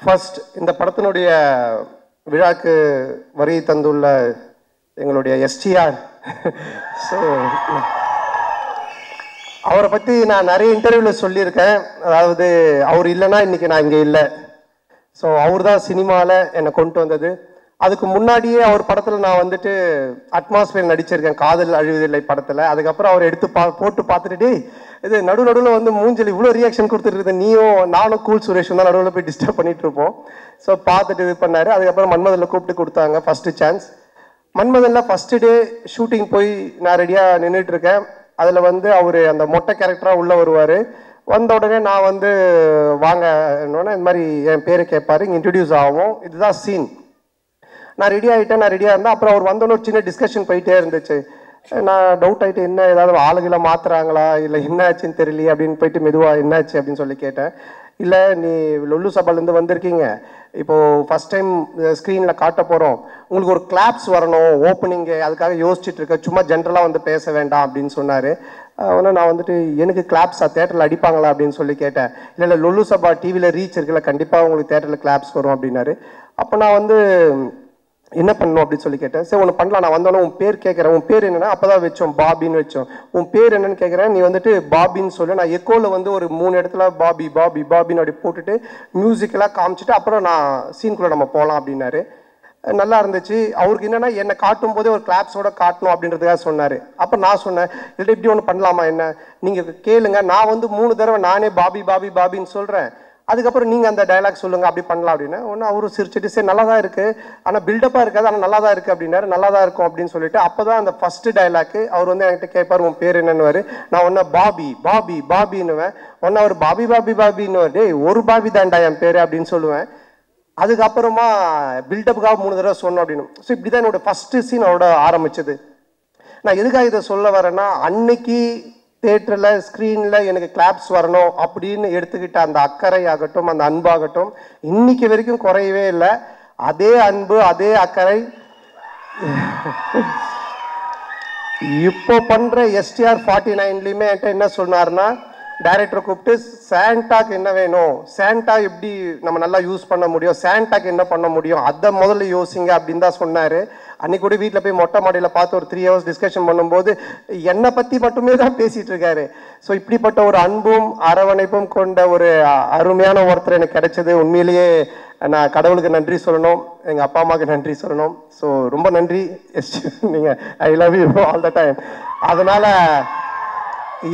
First இந்த படத்தினுடைய விழாக்கு வருகை தந்துள்ள எங்களுடைய எஸ்டிஆர். ஸோ அவரை பற்றி நான் நிறைய இன்டர்வியூவில் சொல்லியிருக்கேன். அதாவது அவர் இல்லைன்னா இன்றைக்கி நான் இங்கே இல்லை. ஸோ அவர் தான் சினிமாவில் என்னை கொண்டு வந்தது. அதுக்கு முன்னாடியே அவர் படத்தில் நான் வந்துட்டு அட்மாஸ்பியர் நடிச்சிருக்கேன், காதல் அழிவதில்லை படத்தில். அதுக்கப்புறம் அவர் எடுத்து போட்டு பார்த்துட்டு இது நடுவில் வந்து மூஞ்சல் இவ்வளோ ரியாக்ஷன் கொடுத்துட்டு நீயும் நானும் கூல் சுரேஷும் தான் நடுவில் போய் டிஸ்டர்ப் பண்ணிட்டு இருப்போம். ஸோ பார்த்துட்டு இது பண்ணார். அதுக்கப்புறம் மன்மதனில் கூப்பிட்டு கொடுத்தாங்க ஃபஸ்ட்டு சான்ஸ். மன்மதனில் ஃபஸ்ட்டு டே ஷூட்டிங் போய் நான் ரெடியாக நின்றுட்டு இருக்கேன். அதில் வந்து அவர் அந்த மொட்டை கேரக்டராக உள்ளே வருவார். வந்த உடனே நான் வந்து வாங்க இந்த மாதிரி என் பேரை கேட்பாரு, இங்கே இன்ட்ரடியூஸ் ஆகும், இதுதான் சீன். நான் ரெடி ஆகிட்டேன், நான் ரெடியாக இருந்தேன். அப்புறம் அவர் வந்தோன்னு ஒரு சின்ன டிஸ்கஷன் போயிட்டே இருந்துச்சு. நான் டவுட் ஆகிட்டு என்ன ஏதாவது ஆளுகளை மாற்றுறாங்களா இல்லை என்ன ஆச்சுன்னு தெரியலையே அப்படின்னு போயிட்டு மெதுவாக என்னாச்சு அப்படின்னு சொல்லி கேட்டேன். இல்லை நீ லொல்லு சபாலேருந்து வந்திருக்கீங்க, இப்போது ஃபஸ்ட் டைம் ஸ்க்ரீனில் காட்ட போகிறோம், உங்களுக்கு ஒரு கிளாப்ஸ் வரணும் ஓப்பனிங்கு, அதுக்காக யோசிச்சுட்டு இருக்கேன், சும்மா ஜென்ரலாக வந்து பேச வேண்டாம் அப்படின்னு சொன்னார். ஆனால் நான் வந்துட்டு எனக்கு கிளாப்ஸா தேட்டரில் அடிப்பாங்களா அப்படின்னு சொல்லி கேட்டேன். இல்லை லொல்லு சபா டிவியில் ரீச் இருக்குல்ல, கண்டிப்பாக உங்களுக்கு தேட்டரில் கிளாப்ஸ் வரும் அப்படின்னாரு. அப்போ நான் வந்து என்ன பண்ணணும் அப்படின்னு சொல்லி கேட்டேன். சரி ஒன்று பண்ணலாம், நான் வந்தோன்னே உன் பேர் கேட்குறேன், உன் பேர் என்னன்னா அப்போ தான் வச்சோம் பாபின்னு வச்சோம். உன் பேர் என்னன்னு கேட்குறேன், நீ வந்துட்டு பாபின்னு சொல்லு. நான் எக்கோவில் வந்து ஒரு 3 இடத்துல பாபி பாபி பாபின்னு அப்படி போட்டுட்டு மியூசிக்கெல்லாம் காமிச்சிட்டு அப்புறம் நான் சீனுக்குள்ளே நம்ம போகலாம் அப்படின்னாரு. நல்லா இருந்துச்சு. அவருக்கு என்னென்னா என்னை காட்டும் போதே ஒரு கிளாப்ஸோட காட்டணும் அப்படின்றதுக்காக சொன்னார். அப்போ நான் சொன்னேன், இல்லை இப்படி ஒன்று பண்ணலாமா, என்ன நீங்கள் கேளுங்க, நான் வந்து 3 தடவை நானே பாபி பாபி பாபின்னு சொல்கிறேன், அதுக்கப்புறம் நீங்கள் அந்த டைலாக் சொல்லுங்கள், அப்படி பண்ணலாம் அப்படின்னு. ஒன்று அவரும் சிரிச்சிட்டு சரி நல்லா தான் இருக்குது, ஆனால் பில்டப்பாக இருக்காது, ஆனால் நல்லா தான் இருக்குது அப்படின்னாரு. நல்லா தான் இருக்கும் அப்படின்னு சொல்லிட்டு அப்போ தான் அந்த ஃபஸ்ட்டு டைலாக்கு அவர் வந்து என்கிட்ட கேட்பார், உன் பேர் என்னன்னுவார். நான் ஒன்று பாபி பாபி பாபின்னுவேன். ஒன்று அவர் பாபி பாபி பாபின்னுவார், டேய் ஒரு பாபி தான்டா என் பேர் அப்படின்னு சொல்லுவேன். அதுக்கப்புறமா பில்டப்புக்காக 3 தடவை சொன்னோம் அப்படின்னு. ஸோ இப்படி தான் என்னோடய ஃபஸ்ட்டு சீன் அவரோட ஆரம்பிச்சது. நான் எதுக்காக இதை சொல்ல வரேன்னா, அன்னைக்கு தேட்டரில் ஸ்க்ரீனில் எனக்கு கிளாப்ஸ் வரணும் அப்படின்னு எடுத்துக்கிட்ட அந்த அக்கறை ஆகட்டும், அந்த அன்பாகட்டும் இன்னைக்கு வரைக்கும் குறையவே இல்லை. அதே அன்பு அதே அக்கறை இப்போ பண்ணுற எஸ்டிஆர் 49லையுமே என்கிட்ட என்ன சொன்னார்னா, டைரக்டரை கூப்பிட்டு சாண்டாக்கு என்ன வேணும், சாண்டா எப்படி நம்ம நல்லா யூஸ் பண்ண முடியும், சாண்டாக்கு என்ன பண்ண முடியும், அதை முதல்ல யோசிங்க அப்படின்னு தான் சொன்னார். அன்னைக்கு கூட வீட்டில் போய் மொட்டை மாடியில் பார்த்து ஒரு 3 ஹவர்ஸ் டிஸ்கஷன் பண்ணும்போது என்னை பற்றி மட்டுமே தான் பேசிகிட்டு இருக்காரு. ஸோ இப்படிப்பட்ட ஒரு அன்பும் அரவணைப்பும் கொண்ட ஒரு அருமையான ஒருத்தர் எனக்கு கிடைச்சது. உண்மையிலேயே நான் கடவுளுக்கு நன்றி சொல்லணும், எங்கள் அப்பா அம்மாவுக்கு நன்றி சொல்லணும். ஸோ ரொம்ப நன்றி நீங்கள், I love you all the time. அதனால்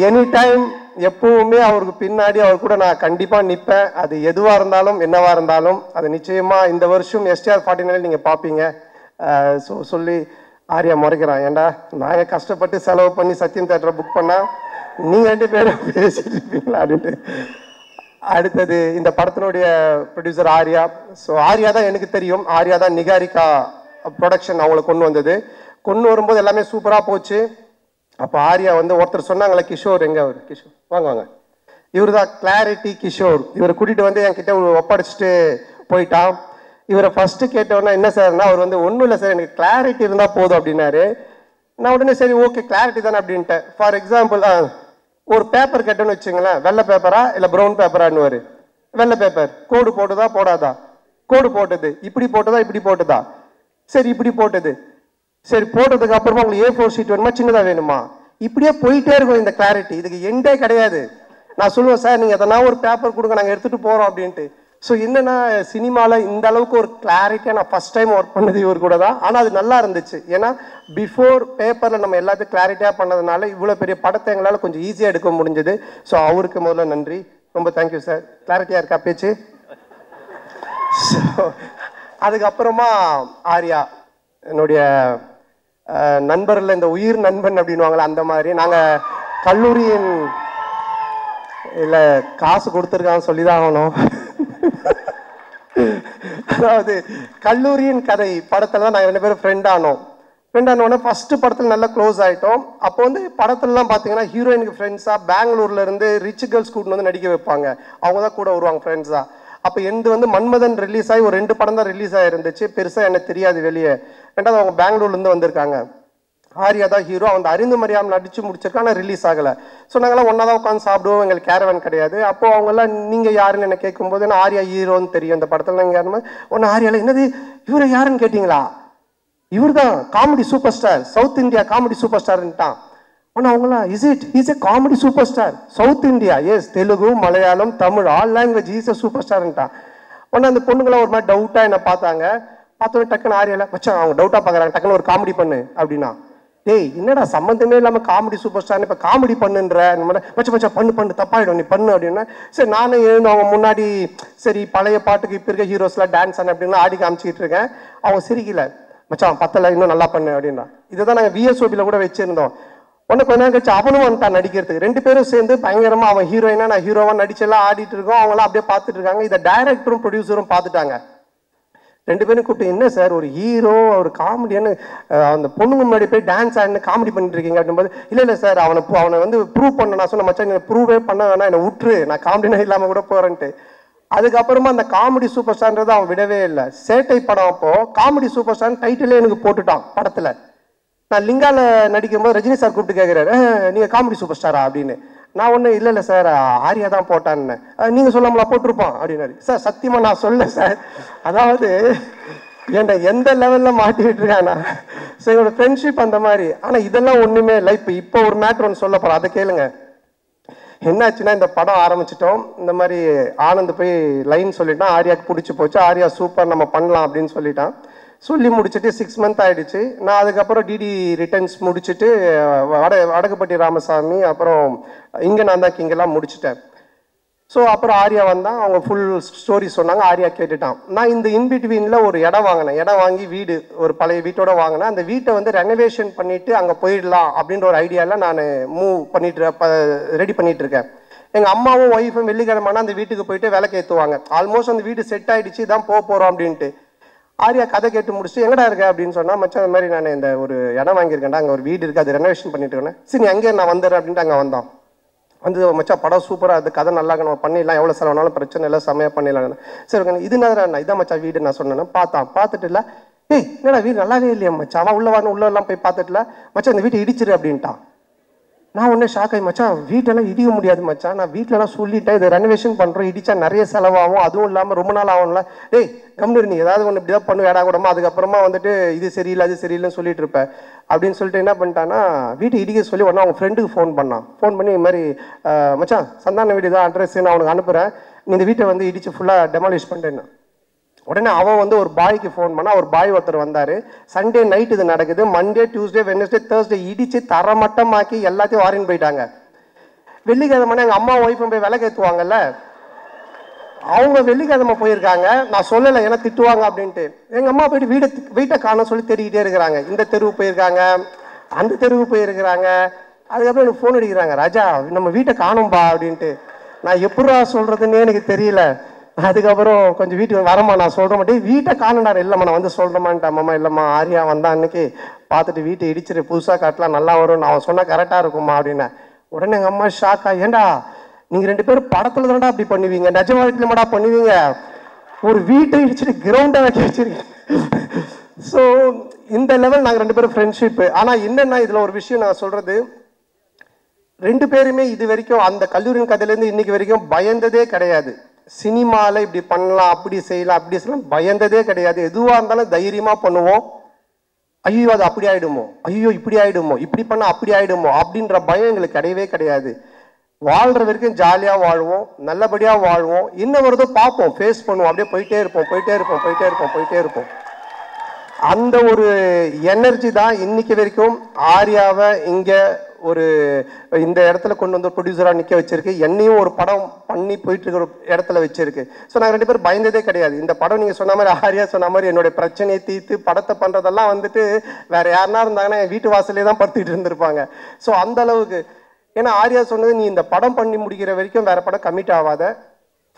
எனி டைம் எப்பவுமே அவருக்கு பின்னாடி அவர் கூட நான் கண்டிப்பாக நிற்பேன். அது எதுவாக இருந்தாலும் என்னவாக இருந்தாலும் அது நிச்சயமாக இந்த வருஷம் எஸ்டிஆர் 49 நீங்கள் பார்ப்பீங்க. ஸோ சொல்லி ஆரியா முறைக்கிறான், ஏண்டா நாங்கள் கஷ்டப்பட்டு செலவு பண்ணி சத்யம் தேட்டரை புக் பண்ணால் நீங்கள் 2 பேரும் பேசிட்டு இருப்பீங்களா அப்படின்ட்டு. அடுத்தது இந்த படத்தினுடைய ப்ரொடியூசர் ஆரியா. ஸோ ஆரியா தான் எனக்கு தெரியும், ஆரியா தான் நிகாரிகா ப்ரொடக்ஷன் அவங்கள கொண்டு வந்தது. கொண்டு வரும்போது எல்லாமே சூப்பராக போச்சு. அப்போ ஆரியா வந்து ஒருத்தர் சொன்னாங்களே, கிஷோர் எங்கே, அவர் கிஷோர் வாங்க வாங்க, இவர் தான் கிளாரிட்டி கிஷோர். இவரை கூட்டிகிட்டு வந்து என்கிட்ட ஒப்படைச்சிட்டு போயிட்டான். இவரை ஃபஸ்ட்டு கேட்டவொன்னா என்ன சார்னா, அவர் வந்து ஒன்றும் இல்லை சார், எனக்கு கிளாரிட்டி இருந்தால் போதும் அப்படின்னாரு. நான் உடனே சரி ஓகே கிளாரிட்டி தானே அப்படின்ட்டேன். ஃபார் எக்ஸாம்பிள் ஒரு பேப்பர் கேட்டோன்னு வச்சுங்களேன், வெள்ளை பேப்பரா இல்லை ப்ரௌன் பேப்பரான்னுவார். வெள்ளை பேப்பர், கோடு போட்டுதா போடாதா, கோடு போட்டது, இப்படி போட்டதா இப்படி போட்டதா, சரி இப்படி போட்டது, சரி போட்டதுக்கு அப்புறமா உங்களுக்கு A4 ஷீட் வேணுமா சின்னதாக வேணுமா, இப்படியே போயிட்டே இருக்கும் இந்த கிளாரிட்டி. இதுக்கு எண்டே கிடையாது. நான் சொல்லுவேன் சார் நீங்கள் எதனா ஒரு பேப்பர் கொடுங்க, நாங்கள் எடுத்துகிட்டு போகிறோம் அப்படின்ட்டு. ஸோ என்னென்னா சினிமாவில் இந்த அளவுக்கு ஒரு கிளாரிட்டியாக நான் ஃபஸ்ட் டைம் ஒர்க் பண்ணது இவர் கூட தான். ஆனால் அது நல்லா இருந்துச்சு. ஏன்னா பிஃபோர் பேப்பரில் நம்ம எல்லாத்தையும் கிளாரிட்டியாக பண்ணதுனால இவ்வளோ பெரிய படத்தை எங்களால் கொஞ்சம் ஈஸியாக எடுக்க முடிஞ்சது. ஸோ அவருக்கு முதல்ல நன்றி, ரொம்ப தேங்க்யூ சார். கிளாரிட்டியாக இருக்கா பேச்சு? ஸோ அதுக்கப்புறமா ஆரியா என்னுடைய நண்பரில் இந்த உயிர் நண்பன் அப்படின்வாங்களே அந்த மாதிரி. நாங்கள் கல்லூரியின் இல்லை காசு கொடுத்துருக்கான்னு சொல்லி தான் ஆகணும். அதாவது கல்லூரியின் கதை படத்தில் தான் நாங்கள் 2 பேரும் ஃப்ரெண்ட் ஆனோடனே ஃபஸ்ட்டு படத்தில் நல்லா க்ளோஸ் ஆகிட்டோம். அப்போ வந்து படத்துலலாம் பார்த்தீங்கன்னா ஹீரோயினுக்கு ஃப்ரெண்ட்ஸாக பெங்களூர்லேருந்து ரிச் கேர்ள்ஸ் கூட்டின்னு வந்து நடிக்க வைப்பாங்க, அவங்க தான் கூட வருவாங்க ஃப்ரெண்ட்ஸாக. அப்போ எந்த வந்து மன்மதன் ரிலீஸ் ஆகி ஒரு 2 படம் தான் ரிலீஸ் ஆகிருந்துச்சு, பெருசாக எனக்கு தெரியாது வெளியே. ரெண்டாவது அவங்க பெங்களூர்லேருந்து வந்திருக்காங்க. ஆர்யா தான் ஹீரோ. அவன் அறிந்து மரியாமல் நடிச்சு முடிச்சிருக்கான், ஆனால் ரிலீஸ் ஆகலை. ஸோ நாங்கள்லாம் ஒன்றா தான் உட்காந்து சாப்பிடுவோம், எங்களுக்கு கேரவன் கிடையாது. அப்போ அவங்கெல்லாம் நீங்கள் யாருன்னு என்ன கேட்கும்போது நான் ஆர்யா ஹீரோன்னு தெரியும் இந்த படத்தில். நீங்கள் யாருமே ஒன்று ஆர்யாவில் என்னது இவரை யாருன்னு கேட்டிங்களா, இவர் தான் comedy super star, south India comedy super ஸ்டார்ன்ட்டான். ஆனால் அவங்களாம் is a comedy super star south India, yes Telugu Malayalam Tamil all language is a super ஸ்டார்ன்ட்டான். உடனே அந்த பொண்ணுங்களாம் ஒரு மாதிரி டவுட்டாக என்ன பார்த்தாங்க. பார்த்தோன்னே டக்குன்னு ஆர்யாவில் மச்சான் அவங்க டவுட்டாக பார்க்குறாங்க, டக்குன்னு ஒரு காமெடி பண்ணு அப்படின்னா. டேய் என்னடா சம்மந்தமே இல்லாமல் காமெடி சூப்பர் ஸ்டார்னு இப்போ காமெடி பண்ணுன்ற மச்ச மச்சா பண்ணு தப்பாயிடும் நீ பண்ணு அப்படின்னா. சரி நானும் எழுந்து அவங்க முன்னாடி சரி பழைய பாட்டுக்கு இப்போ இருக்க ஹீரோஸ்லாம் டான்ஸ் ஆன அப்படின்னா ஆடி காமிச்சிக்கிட்டு இருக்கேன். அவங்க சிரிக்கல, மச்சான் பத்தலை இன்னும் நல்லா பண்ணு அப்படின்னா. இதை தான் நாங்கள் விஎஸ்ஓபியில் கூட வச்சுருந்தோம். உடனே கொஞ்ச நேரம் கழிச்சு அவனும் வந்துட்டான் நடிக்கிறதுக்கு. 2 பேரும் சேர்ந்து பயங்கரமாக அவன் ஹீரோயினா நான் ஹீரோவாக நடிச்செல்லாம் ஆடிட்டு இருக்கோம். அவங்களாம் அப்படியே பார்த்துட்டு இருக்காங்க. இதை டைரக்டரும் ப்ரொடியூசரும் பார்த்துட்டாங்க. 2 பேரும் கூப்பிட்டு என்ன சார் ஒரு ஹீரோ ஒரு காமெடியானு அந்த பொண்ணுங்க முன்னாடி போய் டான்ஸ் ஆடினு காமெடி பண்ணிட்டு இருக்கீங்க அப்படின்போது இல்லை சார் அவனை வந்து ப்ரூவ் பண்ண நான் சொன்ன மச்சான் ப்ரூவே பண்ண வேணா என்னை விட்டுரு நான் காமெடினா இல்லாமல் கூட போகிறேன்ட்டு. அதுக்கப்புறமா அந்த காமெடி சூப்பர் ஸ்டார்ன்றது அவன் விடவே இல்லை. சேட்டை படம் அப்போ காமெடி சூப்பர் ஸ்டார் டைட்டிலே எனக்கு போட்டுட்டான் படத்தில். நான் லிங்கால நடிக்கும்போது ரஜினி சார் கூப்பிட்டு கேட்குறாரு நீங்கள் காமெடி சூப்பர் ஸ்டாரா அப்படின்னு. நான் ஒன்றும் இல்லை சார் ஆர்யா தான் போட்டான்னு. நீங்கள் சொல்லாமலா போட்டிருப்பான் அப்படின்னாரு. சார் சத்தியமாக நான் சொல்ல சார், அதாவது ஏன்டா எந்த லெவலில் மாட்டிக்கிட்டு இருக்கானா. ஸோ என்னோட ஃப்ரெண்ட்ஷிப் அந்த மாதிரி. ஆனால் இதெல்லாம் ஒன்றுமே இல்லை. இப்போ ஒரு மேட்ரு ஒன்று சொல்ல போகிறோம், அதை கேளுங்க. என்னாச்சுன்னா இந்த படம் ஆரம்பிச்சிட்டோம். இந்த மாதிரி ஆனந்த் போய் லைன் சொல்லிட்டான், ஆர்யாவுக்கு பிடிச்சி போச்சு, ஆர்யா சூப்பர் நம்ம பண்ணலாம் அப்படின்னு சொல்லிட்டான். சொல்லி முடிச்சுட்டு 6 மந்த் ஆகிடுச்சு. நான் அதுக்கப்புறம் டிடி ரிட்டர்ன்ஸ் முடிச்சுட்டு வடகுப்பட்டி ராமசாமி அப்புறம் இங்கே நான் தான் கிங்கெல்லாம் முடிச்சுட்டேன். ஸோ அப்புறம் ஆர்யா வந்தான், அவங்க ஃபுல் ஸ்டோரி சொன்னாங்க, ஆர்யா கேட்டுட்டான். நான் இந்த இன்பிட்வீனில் ஒரு இடம் வாங்கினேன். இடம் வாங்கி வீடு ஒரு பழைய வீட்டோட வாங்கினேன். அந்த வீட்டை வந்து ரெனோவேஷன் பண்ணிவிட்டு அங்கே போயிடலாம் அப்படின்ற ஒரு ஐடியாவில் நான் ரெடி பண்ணிட்டு இருக்கேன். எங்கள் அம்மாவும் ஒய்ஃபும் வெள்ளிக்கிழமைனா அந்த வீட்டுக்கு போயிட்டு விளக்கு ஏற்றுவாங்க. ஆல்மோஸ்ட் அந்த வீடு செட் ஆகிடுச்சு, தான் போகிறோம் அப்படின்ட்டு. ஆர்யா கதை கேட்டு முடிச்சுட்டு எங்கடா இருக்க அப்படின்னு சொன்னால் மச்சான் அந்த மாதிரி நான் இந்த ஒரு இடம் வாங்கியிருக்கேன்டா, அங்கே ஒரு வீடு இருக்குது, அது ரெனோவேஷன் பண்ணிட்டு இருக்கேன். சரி நீ அங்கே நான் வந்துடுறேன் அப்படின்ட்டு அங்கே வந்தான். வந்து மச்சா படம் சூப்பராக, அது கதை நல்லா நம்ம பண்ணிடலாம், எவ்வளோ செலவுனாலும் பிரச்சனை இல்லை, செம்மையாக பண்ணிடலாம். சரி இது என்ன இதான் மச்சா வீடு நான் சொன்னேன்னா பார்த்துட்டு இல்லை என்னடா வீடு நல்லாவே இல்லையா மச்சா, அவன் உள்ளெல்லாம் போய் பார்த்துட்டுல மச்சா இந்த வீட்டை இடிச்சிரு அப்படின்ட்டான். நான் ஒன்றே ஷாக் ஆகி மச்சான் வீட்டெல்லாம் இடிக்க முடியாது மச்சான், நான் வீட்டிலலாம் சொல்லிட்டேன் இதை ரெனோவேஷன் பண்ணுறோம், இடிச்சா நிறைய செலவாகும், அதுவும் இல்லாமல் ரொம்ப நாள் ஆகும்ல, கம்னு நீ ஏதாவது ஒன்று இப்படி தான் பண்ணு வேடா கூடமா, அதுக்கப்புறமா வந்துட்டு இது சரியில்லை அது சரியில்லைன்னு சொல்லிட்டு இருப்பேன் அப்படின்னு சொல்லிட்டு என்ன பண்ணிட்டான்னா வீட்டை இடிக்க சொல்லி உடனே அவங்க ஃப்ரெண்டுக்கு ஃபோன் பண்ணி இது மாதிரி மச்சான் சந்தான வீடு தான் அட்ரஸ் நான் அவனுக்கு அனுப்புகிறேன், நீ இந்த வீட்டை வந்து இடிச்சு ஃபுல்லாக டெமாலிஷ் பண்ணிட்டேன்னு. உடனே அவன் வந்து ஒரு பாய்க்கு ஃபோன் பண்ணால் ஒரு பாய் ஒருத்தர் வந்தார். சண்டே நைட் இது நடக்குது, மண்டே டியூஸ்டே வெட்னஸ்டே தேர்ஸ்டே இடித்து தரமட்டமாக்கி எல்லாத்தையும் வாரின்னு போயிட்டாங்க. வெள்ளிக்கிழமை எங்கள் அம்மா ஒய்ஃபும் போய் விளக்கு ஏற்றுவாங்கல்ல, அவங்க வெள்ளிக்கிழமை போயிருக்காங்க. நான் சொல்லலை ஏன்னா திட்டுவாங்க அப்படின்ட்டு. எங்கள் அம்மா போயிட்டு வீட்டை காண சொல்லி தேடிக்கிட்டே இருக்கிறாங்க. இந்த தெருவு போயிருக்காங்க, அந்த தெருவு போயிருக்கிறாங்க. அதுக்கப்புறம் எனக்கு ஃபோன் அடிக்கிறாங்க, ராஜா நம்ம வீட்டை காணும்பா அப்படின்ட்டு. நான் எப்படா சொல்கிறதுன்னே எனக்கு தெரியல. அதுக்கப்புறம் கொஞ்சம் வீட்டுக்கு வரமா நான் சொல்கிற மாட்டேன் வீட்டை காணண்டாரு, இல்லைம்மா நான் வந்து சொல்கிறேமான்ட்டு. அம்மா இல்லைம்மா ஆர்யா வந்தான் அன்னைக்கு பார்த்துட்டு வீட்டை இடிச்சிரு புதுசாக காட்டலாம் நல்லா வரும், நான் சொன்னால் கரெக்டாக இருக்குமா அப்படின்னு. உடனே எங்கள் அம்மா ஷாக்கா, ஏண்டா நீங்கள் 2 பேரும் படத்தில் தானடா அப்படி பண்ணுவீங்க, நிஜ வாழ்க்கையில் மாடா பண்ணுவீங்க, ஒரு வீட்டை இடிச்சிட்டு கிரவுண்டை வைக்க வச்சிருக்கீங்க. ஸோ இந்த லெவல் நாங்கள் 2 பேரும் ஃப்ரெண்ட்ஷிப்பு. ஆனால் என்னென்னா இதில் ஒரு விஷயம் நான் சொல்கிறது, 2 பேருமே இது வரைக்கும் அந்த கல்லூரியின் கதையிலேருந்து இன்னைக்கு வரைக்கும் பயந்ததே கிடையாது. சினிமாவில் இப்படி பண்ணலாம் அப்படி செய்யலாம் பயந்ததே கிடையாது. எதுவாக இருந்தாலும் தைரியமாக பண்ணுவோம். ஐயோ அது அப்படி ஆகிடுமோ, ஐயோ இப்படி ஆகிடுமோ, இப்படி பண்ணால் அப்படி ஆகிடுமோ அப்படின்ற பயம் எங்களுக்கு கிடையவே கிடையாது. வாழ்கிற வரைக்கும் ஜாலியாக வாழ்வோம், நல்லபடியாக வாழ்வோம், என்ன வருதோ பார்ப்போம், ஃபேஸ் பண்ணுவோம், அப்படியே போயிட்டே இருப்போம். அந்த ஒரு எனர்ஜி தான் இன்னைக்கு வரைக்கும் ஆர்யாவை இங்கே ஒரு இந்த இடத்துல கொண்டு வந்து ப்ரொடியூசராக நிற்க வச்சிருக்கு, என்னையும் ஒரு படம் பண்ணி போயிட்டு இருக்கிற ஒரு இடத்துல வச்சிருக்கு. ஸோ நாங்கள் 2 பேரும் பயந்ததே கிடையாது. இந்த படம் நீங்கள் சொன்ன மாதிரி ஆர்யா சொன்ன மாதிரி என்னுடைய பிரச்சனையை தீர்த்து படத்தை பண்ணுறதெல்லாம் வந்துட்டு வேற யாருனா இருந்தாங்கன்னா என் வீட்டு வாசலே தான் படுத்துட்டு இருந்திருப்பாங்க. ஸோ அந்த அளவுக்கு. ஏன்னா ஆர்யா சொன்னது, நீ இந்த படம் பண்ணி முடிக்கிற வரைக்கும் வேற படம் கமிட் ஆகாத,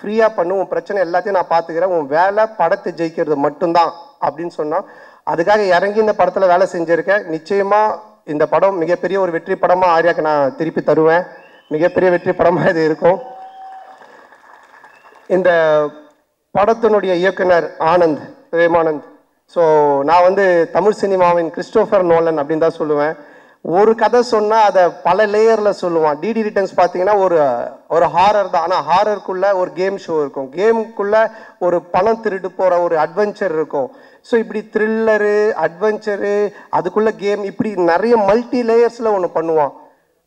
ஃப்ரீயாக பண்ணு, உன் பிரச்சனை எல்லாத்தையும் நான் பார்த்துக்கிறேன், உன் வேலை படத்தை ஜெயிக்கிறது மட்டும்தான் அப்படின்னு சொன்னோம். அதுக்காக இறங்கி இந்த படத்தில் வேலை செஞ்சுருக்கேன். நிச்சயமாக இந்த படம் மிகப்பெரிய ஒரு வெற்றி படமாக ஆர்யாக்கு நான் திருப்பி தருவேன். மிகப்பெரிய வெற்றி படமாக இது இருக்கும். இந்த படத்தினுடைய இயக்குனர் ஆனந்த், பிரேமானந்த், ஸோ நான் வந்து தமிழ் சினிமாவின் கிறிஸ்டோஃபர் நோலன் அப்படின்னு தான் சொல்லுவேன். ஒரு கதை சொன்னால் அதை பல லேயரில் சொல்லுவான். டிடி ரிட்டர்ன்ஸ் பார்த்தீங்கன்னா ஒரு ஹாரர் தான். ஆனால் ஹாரருக்குள்ள ஒரு கேம் ஷோ இருக்கும், கேமுக்குள்ள ஒரு பணம் திருட்டு போகிற ஒரு அட்வென்ச்சர் இருக்கும். ஸோ இப்படி த்ரில்லரு, அட்வென்ச்சரு, அதுக்குள்ள கேம், இப்படி நிறைய மல்டி லேயர்ஸில் ஒன்று பண்ணுவான்.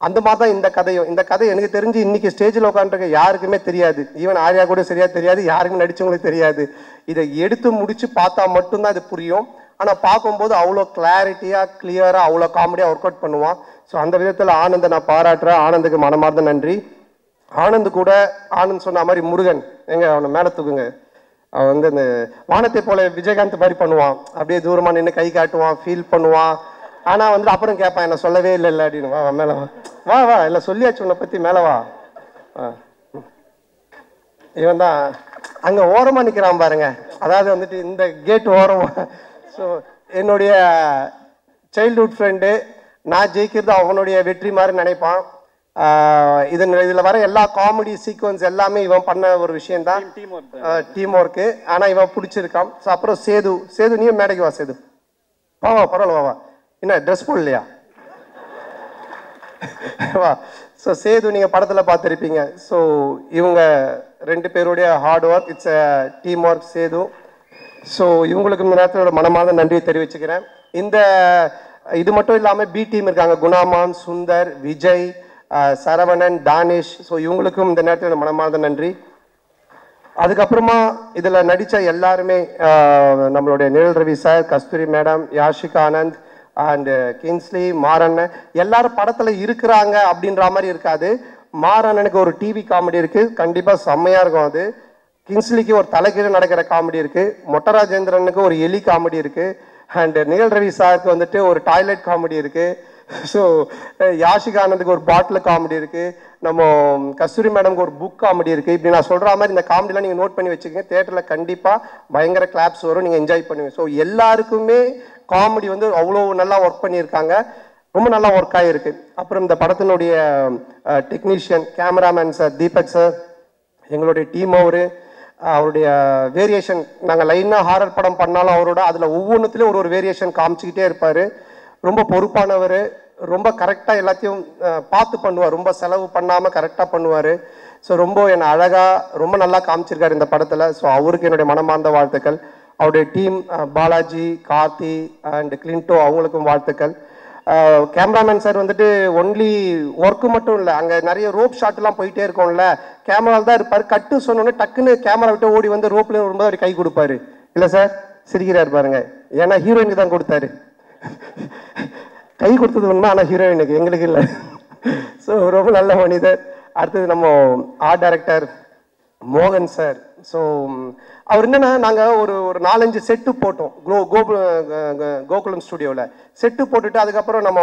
அந்த மாதிரி தான் இந்த கதையும். இந்த கதை எனக்கு தெரிஞ்சு இன்னைக்கு ஸ்டேஜில் உட்காந்துருக்க யாருக்குமே தெரியாது. ஈவன் ஆர்யா கூட சரியா தெரியாது, யாருக்குமே நடிச்சவங்களுக்கு தெரியாது. இதை எடுத்து முடிச்சு பார்த்தா மட்டும்தான் இது புரியும். ஆனால் பார்க்கும்போது அவ்வளோ கிளாரிட்டியாக, கிளியராக, அவ்வளோ காமெடியாக ஒர்க் அவுட் பண்ணுவான். ஸோ அந்த விதத்தில் ஆனந்தை நான் பாராட்டுறேன். ஆனந்துக்கு மனமார்ந்த நன்றி. ஆனந்த் கூட ஆனந்த் சொன்ன மாதிரி முருகன் எங்க அவனை மேலே தூக்குங்க. அவன் வந்து இந்த வானத்தை போல விஜயகாந்த் மாதிரி பண்ணுவான். அப்படியே தூரமாக நின்று கை காட்டுவான், ஃபீல் பண்ணுவான். ஆனால் வந்து அப்புறம் கேட்பான், என்ன சொல்லவே இல்லை அப்படின்னு. வா மேலே வா வா இல்லை சொல்லியாச்சு உன்னை பற்றி, மேலே வா. இவன் தான் அங்கே ஓரமாக நிற்கிறான் பாருங்க. அதாவது வந்துட்டு இந்த கேட் ஓரமாக. ஸோ என்னுடைய சைல்ட்ஹுட் ஃப்ரெண்டு. நான் ஜெயிக்கிறது அவனுடைய வெற்றி மாதிரி நினைப்பான். இதில் வர எல்லா காமெடி சீக்வன்ஸ் எல்லாமே இவன் பண்ண ஒரு விஷயம்தான், டீம் ஒர்க்கு. ஆனால் இவன் பிடிச்சிருக்கான். ஸோ அப்புறம் சேது நீயும் மேடைக்கு வா. சேது வா வா, பரவாயில்ல வா. என்ன ட்ரெஸ் போடலையா? வா. ஸோ சேது நீங்கள் படத்தில் பார்த்துருப்பீங்க. ஸோ இவங்க 2 பேருடைய hard work, it's a team work. Sethu. So இவங்களுக்கு இந்த நேரத்தோட மனமார்ந்த நன்றியை தெரிவிச்சுக்கிறேன். இது மட்டும் இல்லாமல் பி டீம் இருக்காங்க, குணாமான், சுந்தர், விஜய், சரவணன், தானிஷ். ஸோ இவங்களுக்கும் இந்த நேரத்தில் மனமார்ந்த நன்றி. அதுக்கப்புறமா இதில் நடித்த எல்லாருமே, நம்மளுடைய Nizhal Ravi sir, Kasthuri madam, Yashika Anand and Kingsley, மாறண்ணன், எல்லாரும் படத்தில் இருக்கிறாங்க அப்படின்ற மாதிரி இருக்காது. மாறண்ணனுக்கு ஒரு டிவி காமெடி இருக்குது, கண்டிப்பாக செம்மையாக இருக்கும். அது கிங்ஸ்லிக்கு ஒரு தலைகீழ நடக்கிற காமெடி இருக்குது. மொட்டராஜேந்திரனுக்கு ஒரு எலி காமெடி இருக்குது. அண்ட் நிழல் ரவி சாருக்கு வந்துட்டு ஒரு டாய்லெட் காமெடி இருக்குது. ஸோ யாஷிகா ஆனந்துக்கு ஒரு பாட்டில் காமெடி இருக்குது. நம்ம கஸ்தூரி மேடம்க்கு ஒரு புக் காமெடி இருக்குது. இப்படி நான் சொல்கிற மாதிரி இந்த காமெடிலாம் நீங்கள் நோட் பண்ணி வச்சுக்கோங்க. தேட்டரில் கண்டிப்பாக பயங்கர கிளாப்ஸ் வரும், நீங்கள் என்ஜாய் பண்ணுவீங்க. ஸோ எல்லாருக்குமே காமெடி வந்து அவ்வளோ நல்லா ஒர்க் பண்ணியிருக்காங்க, ரொம்ப நல்லா ஒர்க் ஆகிருக்கு. அப்புறம் இந்த படத்தினுடைய technician, cameraman sir Deepak sir, எங்களுடைய டீம் அவருடைய வேரியேஷன், நாங்கள் லைனாக ஹாரர் படம் பண்ணாலும் அவரோட அதில் ஒவ்வொன்றுத்துலேயும் ஒரு வேரியேஷன் காமிச்சிக்கிட்டே இருப்பார். ரொம்ப பொறுப்பானவர், ரொம்ப கரெக்டாக எல்லாத்தையும் பார்த்து பண்ணுவார், ரொம்ப செலவு பண்ணாமல் கரெக்டாக பண்ணுவார். ஸோ ரொம்ப என்னை அழகாக ரொம்ப நல்லா காமிச்சிருக்காரு இந்த படத்தில். ஸோ அவருக்கு என்னுடைய மனமார்ந்த வாழ்த்துக்கள். அவருடைய டீம் பாலாஜி, கார்த்தி அண்ட் கிளின்டோ, அவங்களுக்கும் வாழ்த்துக்கள். கேமராமேன் சார் வந்துட்டு ஒன்லி ஒர்க்கு மட்டும் இல்லை, அங்கே நிறைய ரோப் ஷாட்லாம் போயிட்டே இருக்கோம்ல, கேமராவில் தான் இருப்பார். கட்டு சொன்னோன்னே டக்குன்னு கேமரா விட்டு ஓடி வந்து ரோப்லேயே வரும்போது அவர் கை கொடுப்பாரு. இல்லை சார் சிரிக்கிறார் பாருங்க, ஏன்னா ஹீரோயினுக்கு தான் கொடுத்தாரு. கை கொடுத்தது உண்மை, ஆனால் ஹீரோயினுக்கு, எங்களுக்கு இல்லை. ஸோ ரொம்ப நல்ல மனிதர். அடுத்தது நம்ம ஆர்ட் டைரக்டர் மோகன் சார். ஸோ அவர் என்னன்னா, நாங்கள் ஒரு 4-5 செட்டு போட்டோம் கோகுலம் ஸ்டுடியோவில். செட்டு போட்டுட்டு அதுக்கப்புறம் நம்ம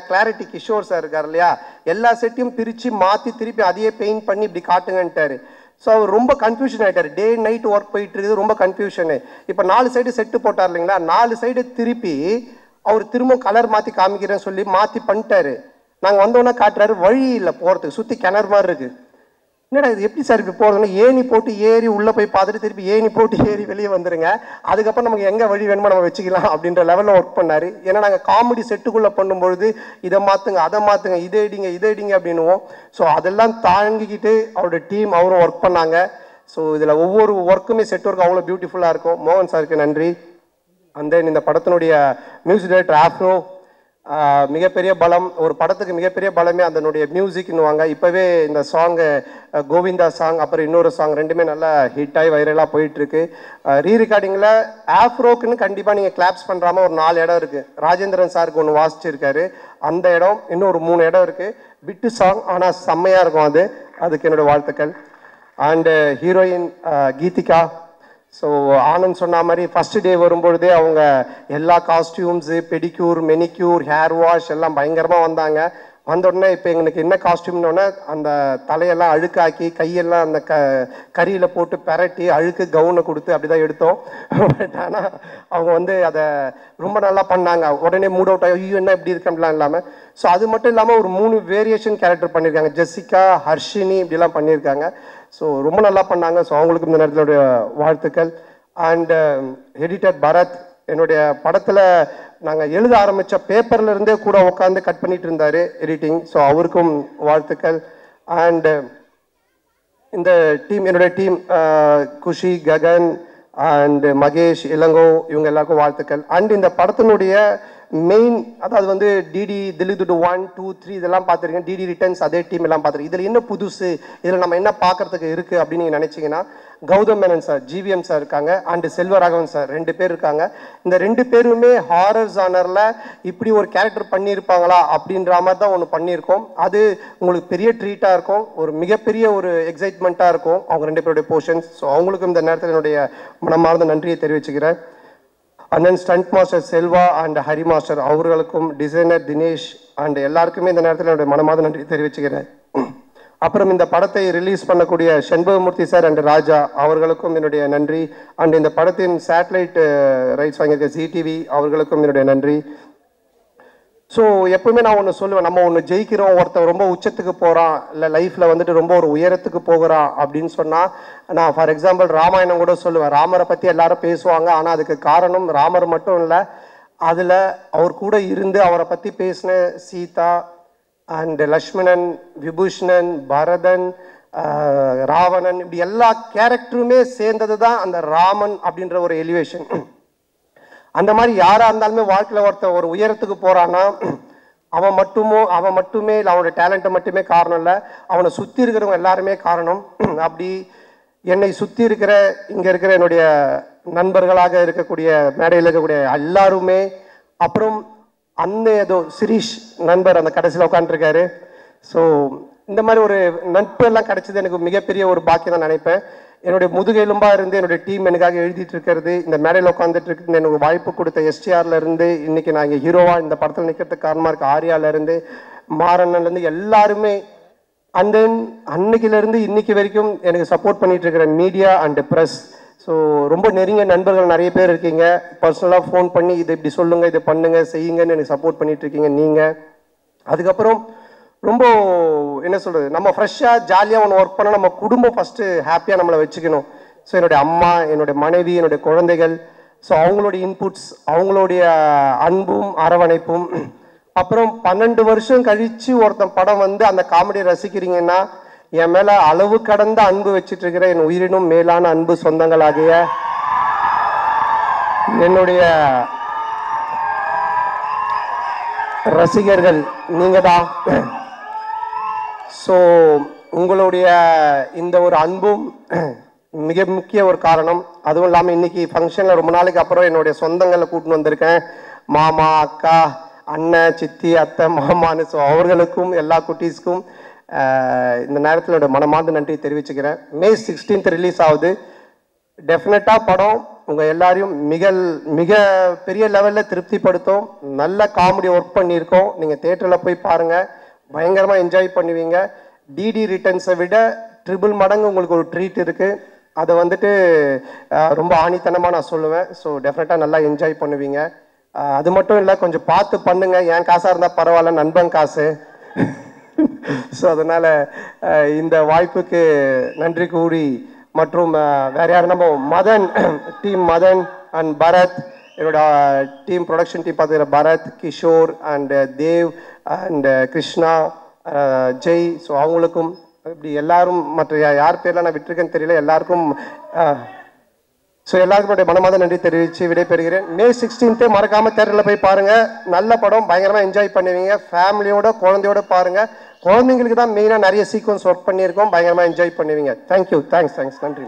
கிளாரிட்டி கிஷோர் சார் இருக்கார் இல்லையா, எல்லா செட்டையும் பிரித்து மாற்றி திருப்பி அதையே பெயிண்ட் பண்ணி இப்படி காட்டுங்கன்ட்டாரு. ஸோ அவர் ரொம்ப கன்ஃபியூஷன் ஆகிட்டார். டே நைட் ஒர்க் போயிட்டு இருக்குது, ரொம்ப கன்ஃபியூஷனு. இப்போ 4 சைடு செட்டு போட்டார் இல்லைங்களா, 4 சைடு திருப்பி அவர் திரும்ப கலர் மாற்றி காமிக்கிறேன்னு சொல்லி மாற்றி பண்ணிட்டாரு. நாங்கள் வந்தோன்னே காட்டுறாரு, வழி இல்லை போகிறதுக்கு, சுற்றி கிணறு மாதிரி இருக்குது. என்னடா இது எப்படி சார் இப்படி போகிறதுன்னா, ஏணி போட்டு ஏறி உள்ளே போய் பார்த்துட்டு திருப்பி ஏணி போட்டு ஏறி வெளியே வந்துடுங்க, அதுக்கப்புறம் நமக்கு எங்கே வழி வேணுமோ நம்ம வச்சுக்கலாம் அப்படின்ற லெவலில் ஒர்க் பண்ணார். ஏன்னா நாங்கள் காமெடி செட்டுக்குள்ளே பண்ணும்பொழுது இதை மாற்றுங்க, அதை மாற்றுங்க, இதை இடிங்க அப்படின்னுவோம். ஸோ அதெல்லாம் தாங்கிக்கிட்டு அவரோட டீம் அவரும் ஒர்க் பண்ணாங்க. ஸோ இதில் ஒவ்வொரு ஒர்க்குமே செட் ஒர்க் அவ்வளோ பியூட்டிஃபுல்லாக இருக்கும். மோகன் சாருக்கு நன்றி. அண்ட் தென் இந்த படத்தினுடைய மியூசிக் டைரக்டர் ஆஃப்ரோ, மிகப்பெரிய பலம், ஒரு படத்துக்கு மிகப்பெரிய பலமே அதனுடைய மியூசிக்னுவாங்க. இப்போவே இந்த சாங்கு கோவிந்தா சாங், அப்புறம் இன்னொரு சாங், ரெண்டுமே நல்லா ஹிட் ஆகி வைரலாக போயிட்டுருக்கு. ரீ ரெக்கார்டிங்கில் ஆஃப்ரோக்குன்னு கண்டிப்பாக நீங்கள் கிளாப்ஸ் பண்ணுறாமல் ஒரு 4 இடம் இருக்குது. ராஜேந்திரன் சாருக்கு ஒன்று வாசிச்சிருக்காரு, அந்த இடம், இன்னும் ஒரு 3 இடம் இருக்குது. பிட்டு சாங், ஆனால் செம்மையாக இருக்கும். அதுக்கு என்னோடய வாழ்த்துக்கள். And heroine Geethika. So Anand சொன்ன மாதிரி ஃபஸ்ட்டு டே வரும்பொழுதே அவங்க எல்லா costumes, pedicure, manicure, hair wash எல்லாம் பயங்கரமாக வந்தாங்க. வந்தோடனே இப்போ எங்களுக்கு என்ன காஸ்டியூம்னோடனே அந்த தலையெல்லாம் அழுக்காக்கி கையெல்லாம் அந்த கரியில் போட்டு பெரட்டி அழுக்கு கவுனை கொடுத்து அப்படி தான் எடுத்தோம். பட் ஆனால் அவங்க வந்து அதை ரொம்ப நல்லா பண்ணாங்க. உடனே மூட் அவுட் ஆகி ஐயோ என்ன இப்படி இருக்கு அப்படிலாம் இல்லாமல். ஸோ அது மட்டும் இல்லாமல் ஒரு 3 வேரியேஷன் கேரக்டர் பண்ணியிருக்காங்க. ஜெசிகா, ஹர்ஷினி இப்படிலாம் பண்ணியிருக்காங்க. ஸோ ரொம்ப நல்லா பண்ணாங்க. ஸோ அவங்களுக்கு இந்த நேரத்தினுடைய வாழ்த்துக்கள். அண்ட் எடிட்டர் பரத், என்னுடைய படத்தில் நாங்கள் எழுத ஆரம்பித்த பேப்பர்ல இருந்தே கூட உட்காந்து கட் பண்ணிட்டு இருந்தார் எடிட்டிங். ஸோ அவருக்கும் வாழ்த்துக்கள். அண்ட் இந்த டீம், என்னுடைய டீம், குஷி, ககன் அண்ட் மகேஷ், இளங்கோ, இவங்க எல்லாருக்கும் வாழ்த்துக்கள். அண்ட் இந்த படத்தினுடைய மெயின், அதாவது வந்து டிடி தில்லுதுடு 1, 2, 3 இதெல்லாம் பார்த்துருக்கேன். டிடி ரிட்டர்ன்ஸ் அதே டீம் எல்லாம் பார்த்துருக்கேன். இதில் என்ன புதுசு, இதில் நம்ம என்ன பார்க்கறதுக்கு இருக்குது அப்படின்னு நீங்கள் நினச்சிங்கன்னா, Gautham Menon sir, GVM sir இருக்காங்க, அண்டு செல்வராகவன் சார் 2 பேர் இருக்காங்க. இந்த 2 பேருமே ஹாரர் ஜானரில் இப்படி ஒரு கேரக்டர் பண்ணியிருப்பாங்களா அப்படின்ற மாதிரி தான் ஒன்று பண்ணியிருக்கோம். அது உங்களுக்கு பெரிய ட்ரீட்டாக இருக்கும், ஒரு மிகப்பெரிய ஒரு எக்ஸைட்மெண்ட்டாக இருக்கும் அவங்க 2 பேருடைய போர்ஷன்ஸ். ஸோ அவங்களுக்கும் இந்த நேரத்தில் என்னுடைய மனமார்ந்த நன்றியை தெரிவிச்சுக்கிறேன். அண்ணன் stunt master Selva and Hari master அவர்களுக்கும், டிசைனர் தினேஷ் அண்ட் எல்லாருக்குமே இந்த நேரத்தில் என்னுடைய மனமார்ந்த நன்றி தெரிவிச்சுக்கிறேன். அப்புறம் இந்த படத்தை ரிலீஸ் பண்ணக்கூடிய செண்பகமூர்த்தி சார் அண்ட் ராஜா அவர்களுக்கும் என்னுடைய நன்றி. அண்ட் இந்த படத்தின் சேட்டலைட் ரைட்ஸ் வாங்கியிருக்க ஜிடிவி அவர்களுக்கும் என்னுடைய நன்றி. ஸோ எப்பவுமே நான் ஒன்று சொல்லுவேன், நம்ம ஒன்று ஜெயிக்கிறோம், ஒருத்தர் ரொம்ப உச்சத்துக்கு போகிறான், இல்லை லைஃப்பில் வந்துட்டு ரொம்ப ஒரு உயரத்துக்கு போகிறான் அப்படின்னு சொன்னால், நான் ஃபார் எக்ஸாம்பிள் ராமாயணம் கூட சொல்லுவேன். ராமரை பற்றி எல்லாரும் பேசுவாங்க, ஆனால் அதுக்கு காரணம் ராமர் மட்டும் இல்லை, அதில் அவர் கூட இருந்து அவரை பற்றி பேசின சீதா அண்ட் லக்ஷ்மணன், விபூஷணன், பரதன், ராவணன், இப்படி எல்லா கேரக்டருமே சேர்ந்தது தான் அந்த ராமன் அப்படின்ற ஒரு எலிவேஷன். அந்த மாதிரி யாராக இருந்தாலுமே வாழ்க்கையில் ஒருத்தர் ஒரு உயரத்துக்கு போகிறான்னா அவன் மட்டுமே இல்லை, அவனோட டேலண்ட்டை மட்டுமே காரணம் இல்லை, அவனை சுற்றி இருக்கிறவங்க எல்லாருமே காரணம். அப்படி என்னை சுற்றி இருக்கிற, இங்கே இருக்கிற என்னுடைய நண்பர்களாக இருக்கக்கூடிய, மேடையில் இருக்கக்கூடிய எல்லாருமே, அப்புறம் ஏதோ சிரீஷ் நண்பர் அந்த கடைசியில் உட்காந்துருக்காரு. ஸோ இந்த மாதிரி ஒரு நட்பு எல்லாம் கிடைச்சது எனக்கு மிகப்பெரிய ஒரு பாக்கியம் தான் நினைப்பேன். என்னுடைய முதுகெலும்பாக இருந்து என்னுடைய டீம் எனக்காக எழுதிட்டு இருக்கிறது, இந்த மேடையில் உட்காந்துட்டு இருக்கு, எனக்கு வாய்ப்பு கொடுத்த எஸ்டிஆர்ல இருந்து இன்னைக்கு நான் இங்கே ஹீரோவாக இந்த படத்தில் நிற்கிறதுக்கு காரணமாக இருக்க ஆர்யாலேருந்து, மாறன்லேருந்து எல்லாருமே, அண்ட் தென் அன்னைக்கிலேருந்து இன்னைக்கு வரைக்கும் எனக்கு சப்போர்ட் பண்ணிட்டு இருக்கிற மீடியா அண்ட் ப்ரெஸ். ஸோ ரொம்ப நெருங்கிய நண்பர்கள் நிறைய பேர் இருக்கீங்க. பர்சனலாக ஃபோன் பண்ணி இதை இப்படி சொல்லுங்கள், இதை பண்ணுங்க, செய்யுங்கன்னு எனக்கு சப்போர்ட் பண்ணிட்டு இருக்கீங்க நீங்கள். அதுக்கப்புறம் ரொம்ப என்ன சொல்கிறது, நம்ம ஃப்ரெஷ்ஷாக ஜாலியாக ஒன்று ஒர்க் பண்ணால் நம்ம குடும்பம் ஃபஸ்ட்டு ஹாப்பியாக நம்மளை வச்சுக்கணும். ஸோ என்னுடைய அம்மா, என்னுடைய மனைவி, என்னுடைய குழந்தைகள், ஸோ அவங்களுடைய இன்புட்ஸ், அவங்களுடைய அன்பும் அரவணைப்பும். அப்புறம் 12 வருஷம் கழித்து ஒருத்தன் படம் வந்து அந்த காமெடியை ரசிக்கிறீங்கன்னா, என் மேலே அளவு கடந்த அன்பு வச்சுட்டு இருக்கிற என் உயிரினும் மேலான அன்பு சொந்தங்களாகிய என்னுடைய ரசிகர்கள் நீங்கள் தான். ஸோ உங்களுடைய இந்த ஒரு அன்பும் மிக முக்கிய ஒரு காரணம். அதுவும் இல்லாமல் இன்னைக்கு ஃபங்க்ஷனில் ரொம்ப நாளைக்கு அப்புறம் என்னுடைய சொந்தங்களை கூட்டின்னு வந்திருக்கேன். மாமா, அக்கா, அண்ணன், சித்தி, அத்தை, மாமான்னு. ஸோ அவர்களுக்கும் எல்லா குட்டீஸ்க்கும் இந்த நேரத்தில் என்னோட மனமார்ந்த நன்றி தெரிவிச்சுக்கிறேன். May 16th ரிலீஸ் ஆகுது. டெஃபினட்டாக படம் உங்கள் எல்லாரையும் மிக பெரிய லெவலில் திருப்திப்படுத்தும். நல்ல காமெடி ஒர்க் பண்ணியிருக்கோம். நீங்கள் தேட்டரில் போய் பாருங்கள், பயங்கரமாக என்ஜாய் பண்ணுவீங்க. டிடி ரிட்டர்ன்ஸை விட ட்ரிபிள் மடங்கு உங்களுக்கு ஒரு ட்ரீட் இருக்குது. அதை வந்துட்டு ரொம்ப ஆணித்தனமாக நான் சொல்லுவேன். ஸோ டெஃபினட்டாக நல்லா என்ஜாய் பண்ணுவீங்க. அது மட்டும் இல்லை, கொஞ்சம் பார்த்து பண்ணுங்க. என் காசாக இருந்தால் பரவாயில்ல, நண்பன் காசு. ஸோ அதனால் இந்த வாய்ப்புக்கு நன்றி கூறி, மற்றும் வேற யாரும் நம்ம மதன் டீம், மதன் அண்ட் பரத், என்னோட டீம் ப்ரொடக்ஷன் டீம் பார்த்துக்கிற Bharath, Kishore and Dev and Krishna, Jay, so அவங்களுக்கும் இப்படி எல்லாரும், மற்ற யார் பேர்லாம் நான் விட்டுருக்கேன்னு தெரியல, எல்லாருக்கும் ஸோ எல்லாருக்கும் என்னுடைய மனமார்ந்த நன்றி தெரிவித்து விடைபெறுகிறேன். May 16th மறக்காமல் தேட்டரில் போய் பாருங்கள். நல்ல படம், பயங்கரமாக என்ஜாய் பண்ணுவீங்க. ஃபேமிலியோட, குழந்தையோட பாருங்கள். குழந்தைங்களுக்கு தான் மெயினாக நிறைய சீக்வன்ஸ் ஒர்க் பண்ணியிருக்கோம். பயங்கரமாக என்ஜாய் பண்ணுவீங்க. தேங்க்யூ, தேங்க்ஸ், நன்றி.